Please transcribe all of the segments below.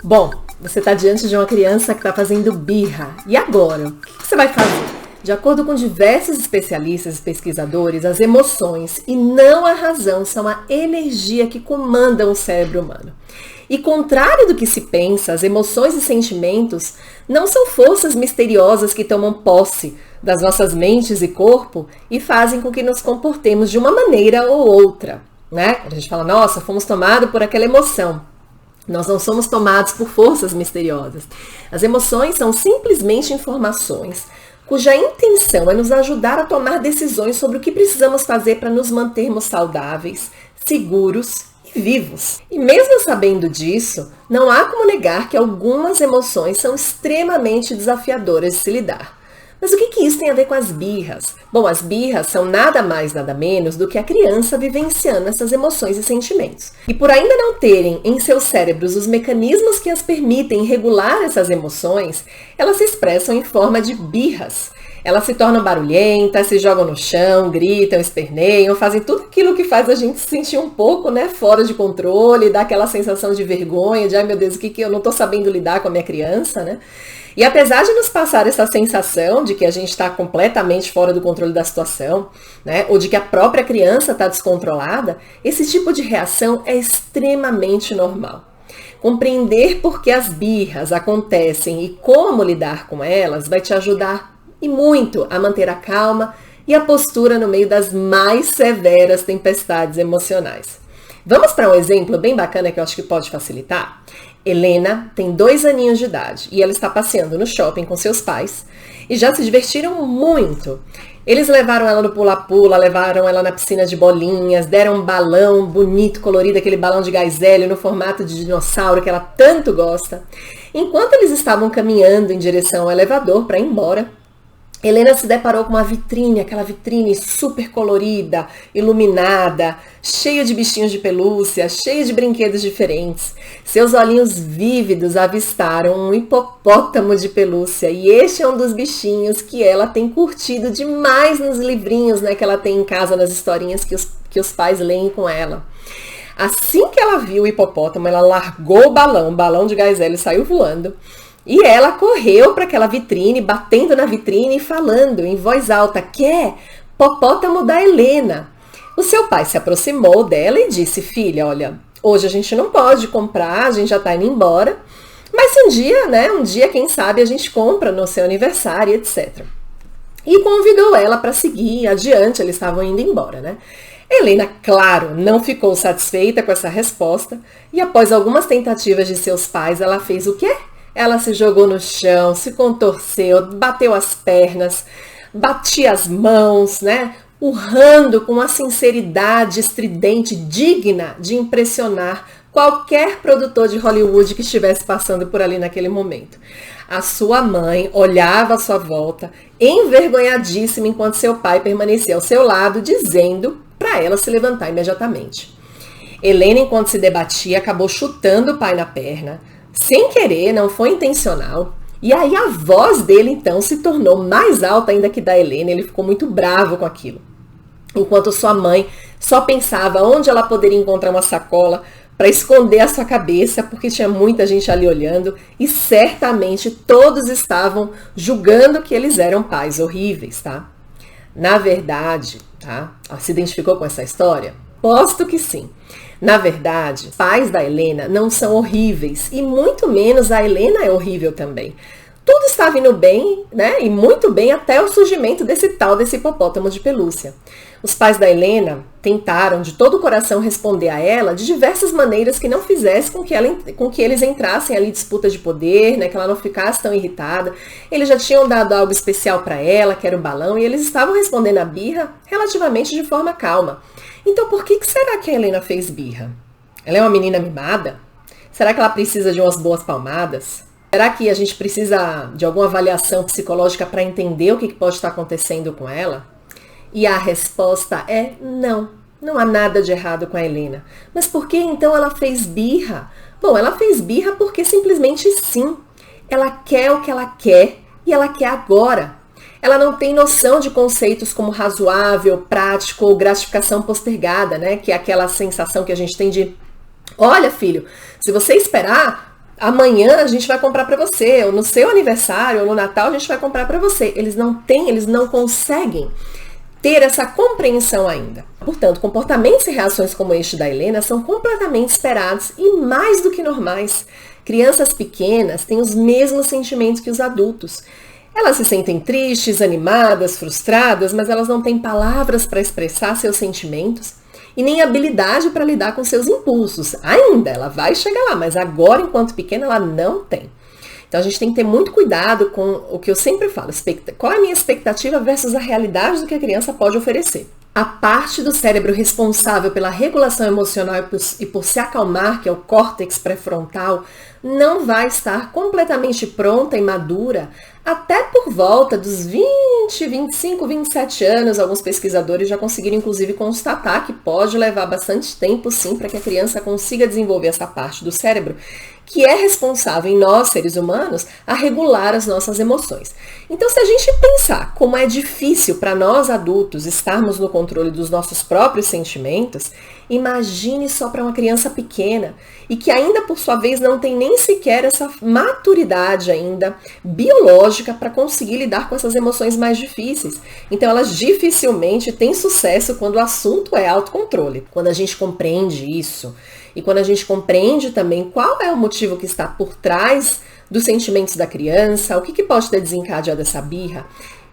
Bom, você está diante de uma criança que está fazendo birra. E agora? O que você vai fazer? De acordo com diversos especialistas e pesquisadores, as emoções e não a razão são a energia que comandam o cérebro humano. E contrário do que se pensa, as emoções e sentimentos não são forças misteriosas que tomam posse das nossas mentes e corpo e fazem com que nos comportemos de uma maneira ou outra, né? A gente fala, nossa, fomos tomados por aquela emoção. Nós não somos tomados por forças misteriosas. As emoções são simplesmente informações cuja intenção é nos ajudar a tomar decisões sobre o que precisamos fazer para nos mantermos saudáveis, seguros e vivos. E mesmo sabendo disso, não há como negar que algumas emoções são extremamente desafiadoras de se lidar. Mas o que isso tem a ver com as birras? Bom, as birras são nada mais, nada menos do que a criança vivenciando essas emoções e sentimentos. E por ainda não terem em seus cérebros os mecanismos que as permitem regular essas emoções, elas se expressam em forma de birras. Elas se tornam barulhentas, se jogam no chão, gritam, esperneiam, fazem tudo aquilo que faz a gente se sentir um pouco, fora de controle, dá aquela sensação de vergonha, de ai meu Deus, o que eu não estou sabendo lidar com a minha criança, E apesar de nos passar essa sensação de que a gente está completamente fora do controle da situação, ou de que a própria criança está descontrolada, esse tipo de reação é extremamente normal. Compreender por que as birras acontecem e como lidar com elas vai te ajudar e muito a manter a calma e a postura no meio das mais severas tempestades emocionais. Vamos para um exemplo bem bacana que eu acho que pode facilitar? Helena tem 2 aninhos de idade e ela está passeando no shopping com seus pais e já se divertiram muito. Eles levaram ela no pula-pula, levaram ela na piscina de bolinhas, deram um balão bonito, colorido, aquele balão de gás hélio no formato de dinossauro que ela tanto gosta. Enquanto eles estavam caminhando em direção ao elevador para ir embora, Helena se deparou com uma vitrine, aquela vitrine super colorida, iluminada, cheia de bichinhos de pelúcia, cheia de brinquedos diferentes. Seus olhinhos vívidos avistaram um hipopótamo de pelúcia e este é um dos bichinhos que ela tem curtido demais nos livrinhos, que ela tem em casa, nas historinhas que os pais leem com ela. Assim que ela viu o hipopótamo, ela largou o balão de gás hélio e saiu voando. E ela correu para aquela vitrine, batendo na vitrine e falando em voz alta, quer popótamo da Helena. O seu pai se aproximou dela e disse, filha, olha, hoje a gente não pode comprar, a gente já está indo embora, mas um dia, quem sabe, a gente compra no seu aniversário, etc. E convidou ela para seguir adiante, eles estavam indo embora, Helena, claro, não ficou satisfeita com essa resposta e após algumas tentativas de seus pais, ela fez o quê? Ela se jogou no chão, se contorceu, bateu as pernas, batia as mãos, urrando com uma sinceridade estridente, digna de impressionar qualquer produtor de Hollywood que estivesse passando por ali naquele momento. A sua mãe olhava à sua volta, envergonhadíssima, enquanto seu pai permanecia ao seu lado, dizendo para ela se levantar imediatamente. Helena, enquanto se debatia, acabou chutando o pai na perna, sem querer, não foi intencional. E aí a voz dele, então, se tornou mais alta ainda que da Helena. Ele ficou muito bravo com aquilo. Enquanto sua mãe só pensava onde ela poderia encontrar uma sacola para esconder a sua cabeça, porque tinha muita gente ali olhando. E certamente todos estavam julgando que eles eram pais horríveis, Na verdade, se identificou com essa história? Posto que sim. Na verdade, pais da Helena não são horríveis e muito menos a Helena é horrível também. Tudo estava indo bem, e muito bem até o surgimento desse hipopótamo de pelúcia. Os pais da Helena tentaram de todo o coração responder a ela de diversas maneiras que não fizesse com que eles entrassem ali em disputa de poder, que ela não ficasse tão irritada. Eles já tinham dado algo especial para ela, que era o balão, e eles estavam respondendo a birra relativamente de forma calma. Então por que será que a Helena fez birra? Ela é uma menina mimada? Será que ela precisa de umas boas palmadas? Será que a gente precisa de alguma avaliação psicológica para entender o que pode estar acontecendo com ela? E a resposta é não. Não há nada de errado com a Helena. Mas por que então ela fez birra? Bom, ela fez birra porque simplesmente sim. Ela quer o que ela quer e ela quer agora. Ela não tem noção de conceitos como razoável, prático ou gratificação postergada, que é aquela sensação que a gente tem de, olha filho, se você esperar, amanhã a gente vai comprar para você, ou no seu aniversário, ou no Natal a gente vai comprar para você. Eles não conseguem ter essa compreensão ainda. Portanto, comportamentos e reações como este da Helena são completamente esperados e mais do que normais. Crianças pequenas têm os mesmos sentimentos que os adultos. Elas se sentem tristes, animadas, frustradas, mas elas não têm palavras para expressar seus sentimentos e nem habilidade para lidar com seus impulsos. Ainda, ela vai chegar lá, mas agora, enquanto pequena, ela não tem. Então, a gente tem que ter muito cuidado com o que eu sempre falo. Qual é a minha expectativa versus a realidade do que a criança pode oferecer? A parte do cérebro responsável pela regulação emocional e por se acalmar, que é o córtex pré-frontal, não vai estar completamente pronta e madura até por volta dos 20, 25, 27 anos. Alguns pesquisadores já conseguiram, inclusive, constatar que pode levar bastante tempo, sim, para que a criança consiga desenvolver essa parte do cérebro que é responsável em nós, seres humanos, a regular as nossas emoções. Então, se a gente pensar como é difícil para nós adultos estarmos no controle dos nossos próprios sentimentos, imagine só para uma criança pequena e que ainda, por sua vez, não tem nem sequer essa maturidade ainda biológica para conseguir lidar com essas emoções mais difíceis. Então, elas dificilmente têm sucesso quando o assunto é autocontrole. Quando a gente compreende isso, e quando a gente compreende também qual é o motivo que está por trás dos sentimentos da criança, o que pode ter desencadeado essa birra,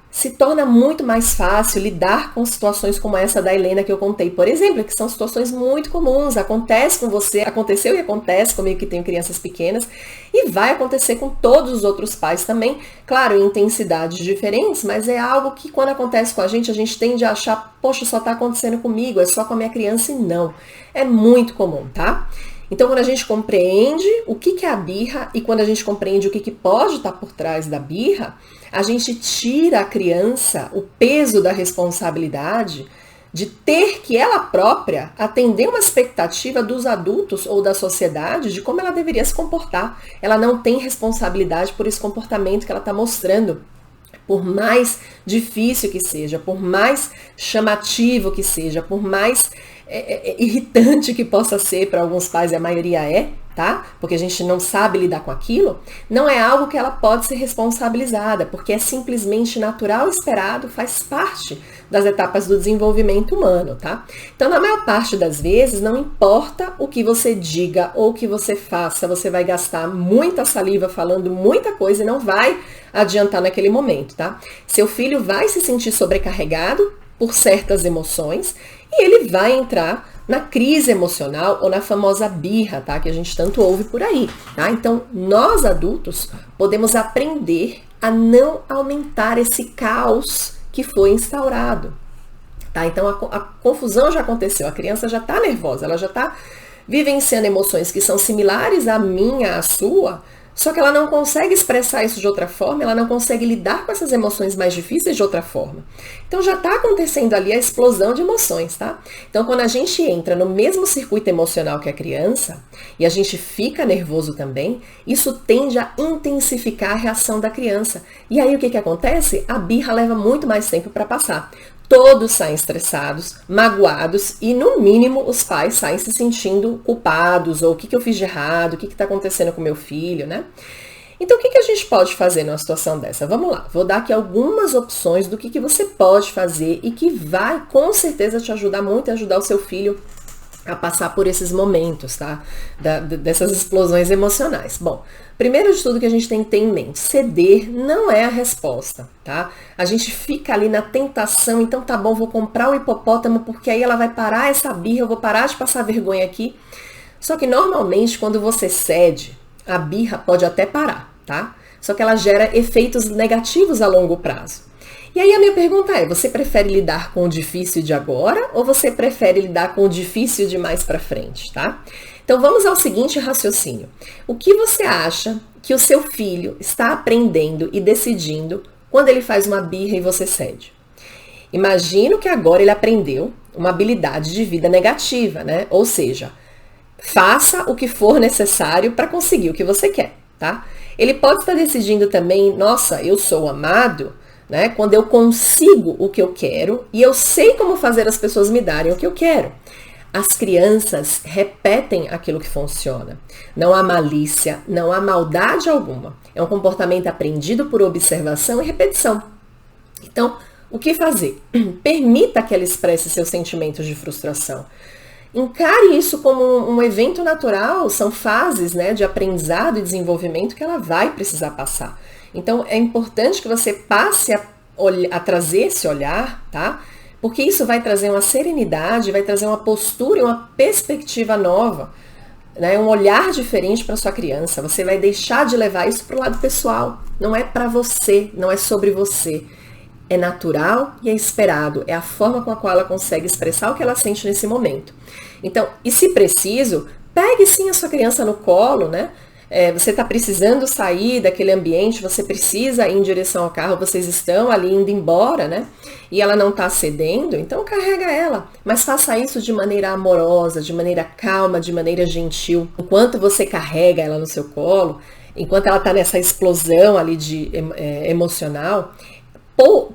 se torna muito mais fácil lidar com situações como essa da Helena que eu contei, por exemplo, que são situações muito comuns, acontece com você, aconteceu e acontece comigo que tenho crianças pequenas, e vai acontecer com todos os outros pais também, claro, em intensidades diferentes, mas é algo que quando acontece com a gente tende a achar, poxa, só está acontecendo comigo, é só com a minha criança, e não, é muito comum, tá? Então, quando a gente compreende o que é a birra e quando a gente compreende o que pode estar por trás da birra, a gente tira a criança o peso da responsabilidade de ter que ela própria atender uma expectativa dos adultos ou da sociedade de como ela deveria se comportar. Ela não tem responsabilidade por esse comportamento que ela está mostrando. Por mais difícil que seja, por mais chamativo que seja, por mais irritante que possa ser para alguns pais, e a maioria é, tá? Porque a gente não sabe lidar com aquilo, não é algo que ela pode ser responsabilizada, porque é simplesmente natural, esperado, faz parte das etapas do desenvolvimento humano, tá? Então, na maior parte das vezes, não importa o que você diga ou o que você faça, você vai gastar muita saliva falando muita coisa e não vai adiantar naquele momento, tá? Seu filho vai se sentir sobrecarregado por certas emoções e ele vai entrar na crise emocional ou na famosa birra, tá? Que a gente tanto ouve por aí, tá? Então, nós adultos podemos aprender a não aumentar esse caos que foi instaurado, tá? Então, a confusão já aconteceu, a criança já tá nervosa, ela já tá vivenciando emoções que são similares à minha, à sua, só que ela não consegue expressar isso de outra forma, ela não consegue lidar com essas emoções mais difíceis de outra forma. Então já está acontecendo ali a explosão de emoções, tá? Então quando a gente entra no mesmo circuito emocional que a criança, e a gente fica nervoso também, isso tende a intensificar a reação da criança. E aí o que acontece? A birra leva muito mais tempo para passar. Todos saem estressados, magoados e, no mínimo, os pais saem se sentindo culpados, ou o que eu fiz de errado, o que está acontecendo com meu filho, né? Então, o que a gente pode fazer numa situação dessa? Vamos lá, vou dar aqui algumas opções do que você pode fazer e que vai, com certeza, te ajudar muito a ajudar o seu filho a passar por esses momentos, tá? Dessas explosões emocionais. Bom, primeiro de tudo que a gente tem que ter em mente, ceder não é a resposta, tá? A gente fica ali na tentação, então tá bom, vou comprar o hipopótamo porque aí ela vai parar essa birra, eu vou parar de passar vergonha aqui. Só que normalmente quando você cede, a birra pode até parar, tá? Só que ela gera efeitos negativos a longo prazo. E aí a minha pergunta é, você prefere lidar com o difícil de agora ou você prefere lidar com o difícil de mais pra frente, tá? Então vamos ao seguinte raciocínio. O que você acha que o seu filho está aprendendo e decidindo quando ele faz uma birra e você cede? Imagino que agora ele aprendeu uma habilidade de vida negativa, né? Ou seja, faça o que for necessário para conseguir o que você quer, tá? Ele pode estar decidindo também, nossa, eu sou amado, né? Quando eu consigo o que eu quero e eu sei como fazer as pessoas me darem o que eu quero. As crianças repetem aquilo que funciona. Não há malícia, não há maldade alguma. É um comportamento aprendido por observação e repetição. Então, o que fazer? Permita que ela expresse seus sentimentos de frustração. Encare isso como um evento natural, são fases, né, de aprendizado e desenvolvimento que ela vai precisar passar. Então, é importante que você passe a trazer esse olhar, tá? Porque isso vai trazer uma serenidade, vai trazer uma postura e uma perspectiva nova, né? Um olhar diferente para sua criança. Você vai deixar de levar isso para o lado pessoal. Não é para você, não é sobre você. É natural e é esperado. É a forma com a qual ela consegue expressar o que ela sente nesse momento. Então, e se preciso, pegue sim a sua criança no colo, né? Você está precisando sair daquele ambiente, você precisa ir em direção ao carro, vocês estão ali indo embora, né? E ela não está cedendo, então carrega ela. Mas faça isso de maneira amorosa, de maneira calma, de maneira gentil. Enquanto você carrega ela no seu colo, enquanto ela está nessa explosão ali emocional,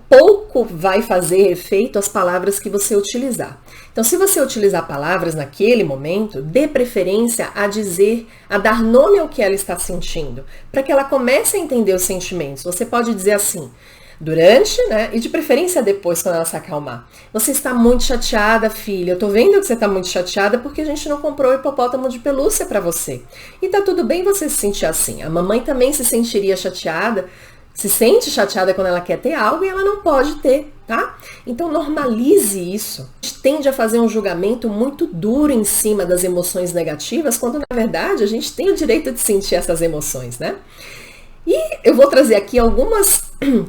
pouco vai fazer efeito as palavras que você utilizar. Então, se você utilizar palavras naquele momento, dê preferência a dar nome ao que ela está sentindo, para que ela comece a entender os sentimentos. Você pode dizer assim, durante, né, e de preferência depois, quando ela se acalmar. Você está muito chateada, filha. Eu tô vendo que você está muito chateada porque a gente não comprou o hipopótamo de pelúcia para você. E tá tudo bem você se sentir assim. A mamãe também se sentiria chateada, se sente chateada quando ela quer ter algo e ela não pode ter, tá? Então normalize isso. A gente tende a fazer um julgamento muito duro em cima das emoções negativas, quando na verdade a gente tem o direito de sentir essas emoções, né? E eu vou trazer aqui algumas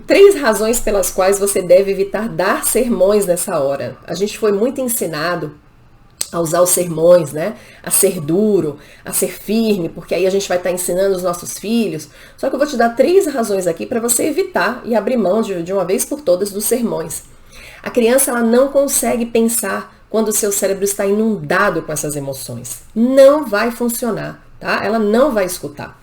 3 razões pelas quais você deve evitar dar sermões nessa hora. A gente foi muito ensinado a usar os sermões, né? A ser duro, a ser firme, porque aí a gente vai estar ensinando os nossos filhos. Só que eu vou te dar 3 razões aqui para você evitar e abrir mão de uma vez por todas dos sermões. A criança, ela não consegue pensar quando o seu cérebro está inundado com essas emoções. Não vai funcionar, tá? Ela não vai escutar.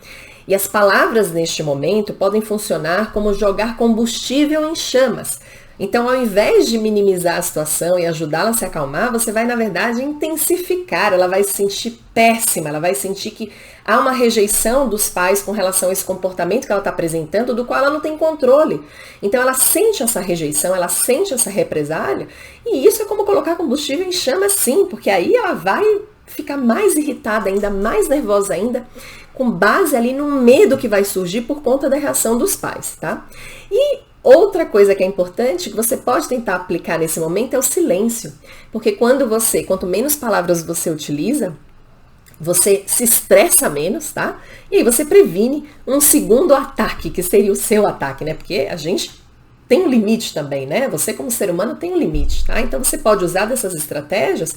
E as palavras neste momento podem funcionar como jogar combustível em chamas. Então, ao invés de minimizar a situação e ajudá-la a se acalmar, você vai, na verdade, intensificar. Ela vai se sentir péssima, ela vai sentir que há uma rejeição dos pais com relação a esse comportamento que ela está apresentando, do qual ela não tem controle. Então, ela sente essa rejeição, ela sente essa represália, e isso é como colocar combustível em chama, sim, porque aí ela vai ficar mais irritada ainda, mais nervosa ainda, com base ali no medo que vai surgir por conta da reação dos pais, tá? E outra coisa que é importante, que você pode tentar aplicar nesse momento, é o silêncio. Porque quanto menos palavras você utiliza, você se estressa menos, tá? E aí você previne um segundo ataque, que seria o seu ataque, né? Porque a gente tem um limite também, né? Você como ser humano tem um limite, tá? Então você pode usar dessas estratégias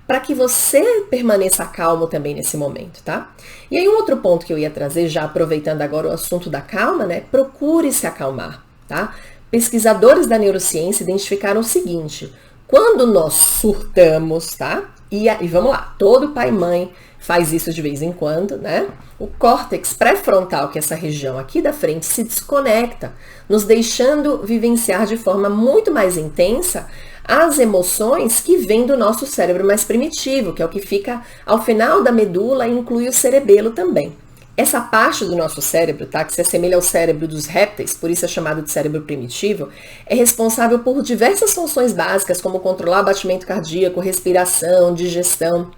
para que você permaneça calmo também nesse momento, tá? E aí um outro ponto que eu ia trazer, já aproveitando agora o assunto da calma, né? Procure se acalmar. Tá? Pesquisadores da neurociência identificaram o seguinte: quando nós surtamos, tá? E vamos lá, todo pai e mãe faz isso de vez em quando, né? O córtex pré-frontal, que é essa região aqui da frente, se desconecta, nos deixando vivenciar de forma muito mais intensa as emoções que vêm do nosso cérebro mais primitivo, que é o que fica ao final da medula e inclui o cerebelo também. Essa parte do nosso cérebro, tá, que se assemelha ao cérebro dos répteis, por isso é chamado de cérebro primitivo, é responsável por diversas funções básicas, como controlar o batimento cardíaco, respiração, digestão,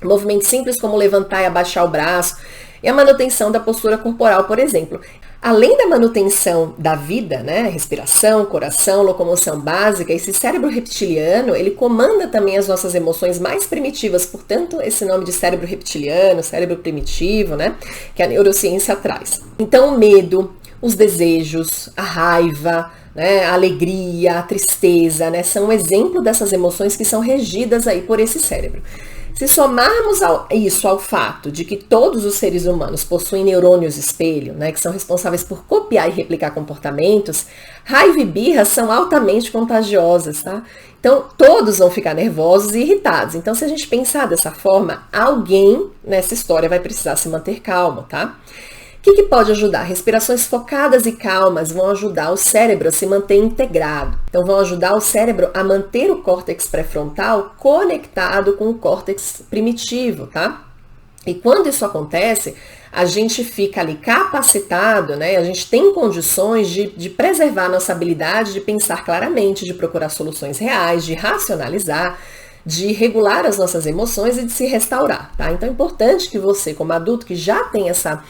movimentos simples como levantar e abaixar o braço, e a manutenção da postura corporal, por exemplo. Além da manutenção da vida, né, respiração, coração, locomoção básica, esse cérebro reptiliano, ele comanda também as nossas emoções mais primitivas, portanto, esse nome de cérebro reptiliano, cérebro primitivo, né, que a neurociência traz. Então, o medo, os desejos, a raiva, né, a alegria, a tristeza, né, são um exemplo dessas emoções que são regidas aí por esse cérebro. Se somarmos isso ao fato de que todos os seres humanos possuem neurônios espelho, né, que são responsáveis por copiar e replicar comportamentos, raiva e birra são altamente contagiosas, tá? Então, todos vão ficar nervosos e irritados. Então, se a gente pensar dessa forma, alguém nessa história vai precisar se manter calmo, tá? que pode ajudar? Respirações focadas e calmas vão ajudar o cérebro a se manter integrado. Então, vão ajudar o cérebro a manter o córtex pré-frontal conectado com o córtex primitivo, tá? E quando isso acontece, a gente fica ali capacitado, né? A gente tem condições de preservar a nossa habilidade de pensar claramente, de procurar soluções reais, de racionalizar, de regular as nossas emoções e de se restaurar, tá? Então é importante que você, como adulto, que já tem essa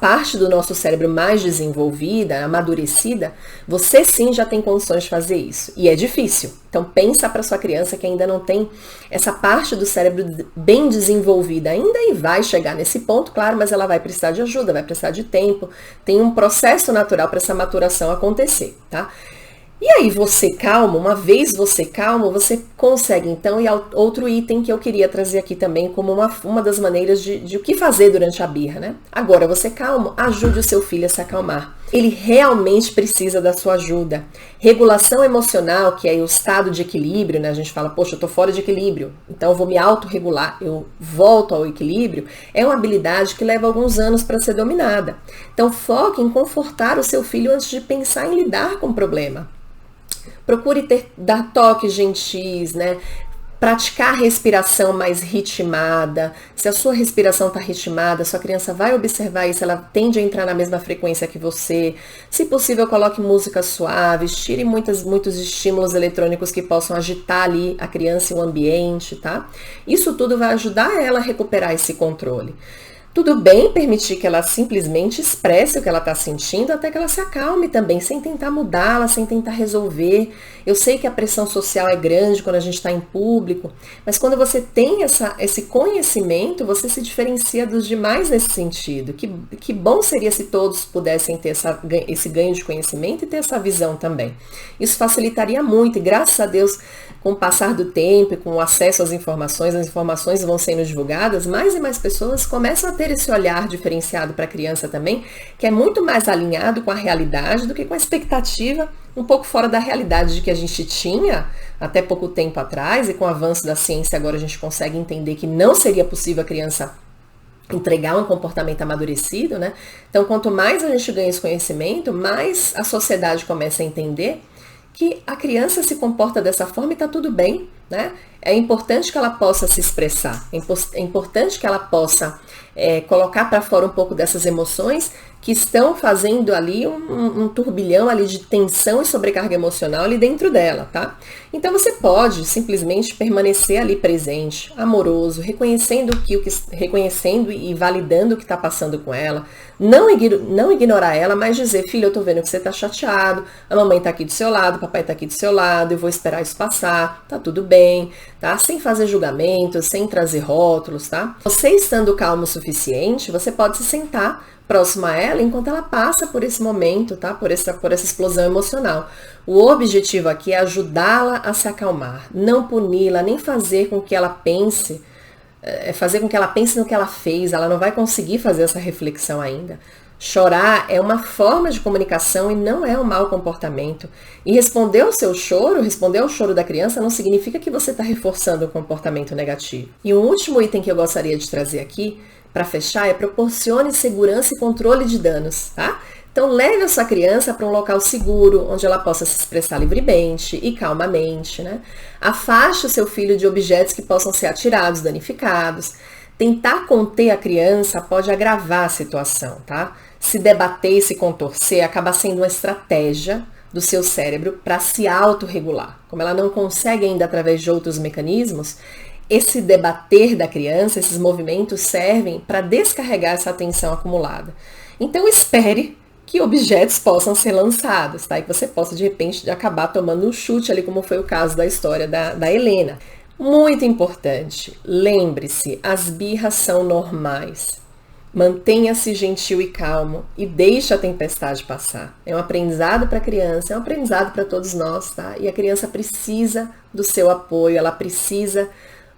parte do nosso cérebro mais desenvolvida, amadurecida, você sim já tem condições de fazer isso. E é difícil. Então pensa para sua criança que ainda não tem essa parte do cérebro bem desenvolvida ainda e vai chegar nesse ponto, claro, mas ela vai precisar de ajuda, vai precisar de tempo. Tem um processo natural para essa maturação acontecer, tá? E aí você calmo, uma vez você calmo, você consegue então, e outro item que eu queria trazer aqui também como uma das maneiras de o que fazer durante a birra, né? Agora você calmo, ajude o seu filho a se acalmar. Ele realmente precisa da sua ajuda. Regulação emocional, que é o estado de equilíbrio, né? A gente fala, poxa, eu tô fora de equilíbrio, então eu vou me autorregular, eu volto ao equilíbrio, é uma habilidade que leva alguns anos para ser dominada. Então foque em confortar o seu filho antes de pensar em lidar com o problema. Procure dar toques gentis, né? Praticar a respiração mais ritmada. Se a sua respiração está ritmada, sua criança vai observar isso, ela tende a entrar na mesma frequência que você. Se possível, coloque músicas suaves, tire muitos estímulos eletrônicos que possam agitar ali a criança e o ambiente, tá? Isso tudo vai ajudar ela a recuperar esse controle. Tudo bem permitir que ela simplesmente expresse o que ela está sentindo até que ela se acalme também, sem tentar mudá-la, sem tentar resolver. Eu sei que a pressão social é grande quando a gente está em público, mas quando você tem esse conhecimento, você se diferencia dos demais nesse sentido. Que bom seria se todos pudessem ter esse ganho de conhecimento e ter essa visão também. Isso facilitaria muito e graças a Deus, com o passar do tempo e com o acesso às informações, as informações vão sendo divulgadas, mais e mais pessoas começam a ter esse olhar diferenciado para a criança também, que é muito mais alinhado com a realidade do que com a expectativa um pouco fora da realidade de que a gente tinha até pouco tempo atrás, e com o avanço da ciência agora a gente consegue entender que não seria possível a criança entregar um comportamento amadurecido, né? Então, quanto mais a gente ganha esse conhecimento, mais a sociedade começa a entender que a criança se comporta dessa forma e está tudo bem, né? É importante que ela possa se expressar, é importante que ela possa colocar para fora um pouco dessas emoções que estão fazendo ali um turbilhão ali de tensão e sobrecarga emocional ali dentro dela, tá? Então você pode simplesmente permanecer ali presente, amoroso, reconhecendo e validando o que está passando com ela, não ignorar ela, mas dizer, filho, eu tô vendo que você tá chateado, a mamãe tá aqui do seu lado, o papai tá aqui do seu lado, eu vou esperar isso passar, tá tudo bem, tá? Sem fazer julgamentos, sem trazer rótulos, tá? Você estando calmo o suficiente, você pode se sentar próximo a ela enquanto ela passa por esse momento, tá? Por essa explosão emocional. O objetivo aqui é ajudá-la a se acalmar, não puni-la, nem fazer com que ela pense no que ela fez, ela não vai conseguir fazer essa reflexão ainda. Chorar é uma forma de comunicação e não é um mau comportamento. E responder ao choro da criança não significa que você está reforçando o comportamento negativo. E um último item que eu gostaria de trazer aqui, para fechar, é proporcione segurança e controle de danos, tá? Então leve a sua criança para um local seguro, onde ela possa se expressar livremente e calmamente, né? Afaste o seu filho de objetos que possam ser atirados, danificados. Tentar conter a criança pode agravar a situação, tá? Se debater e se contorcer acaba sendo uma estratégia do seu cérebro para se autorregular. Como ela não consegue ainda através de outros mecanismos, esse debater da criança, esses movimentos servem para descarregar essa tensão acumulada. Então espere que objetos possam ser lançados, tá? E que você possa, de repente, acabar tomando um chute ali, como foi o caso da história da Helena. Muito importante, lembre-se, as birras são normais. Mantenha-se gentil e calmo e deixe a tempestade passar. É um aprendizado para a criança, é um aprendizado para todos nós, tá? E a criança precisa do seu apoio, ela precisa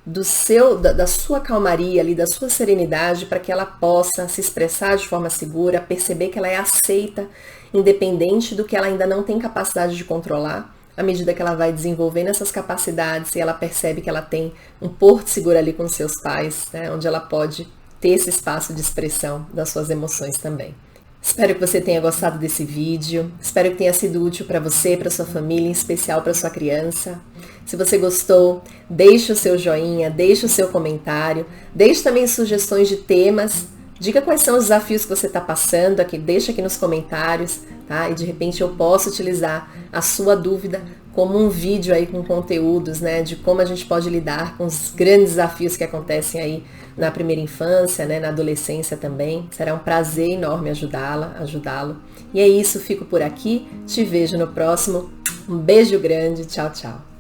da sua calmaria ali, da sua serenidade, para que ela possa se expressar de forma segura, perceber que ela é aceita, independente do que ela ainda não tem capacidade de controlar. À medida que ela vai desenvolvendo essas capacidades e ela percebe que ela tem um porto seguro ali com seus pais, né, onde ela pode ter esse espaço de expressão das suas emoções também. Espero que você tenha gostado desse vídeo, espero que tenha sido útil para você, para sua família, em especial para sua criança. Se você gostou, deixe o seu joinha, deixe o seu comentário, deixe também sugestões de temas, diga quais são os desafios que você está passando, aqui, deixa aqui nos comentários, tá? E de repente eu posso utilizar a sua dúvida como um vídeo aí com conteúdos, né, de como a gente pode lidar com os grandes desafios que acontecem aí na primeira infância, né, na adolescência também. Será um prazer enorme ajudá-lo. E é isso, fico por aqui, te vejo no próximo. Um beijo grande, tchau, tchau.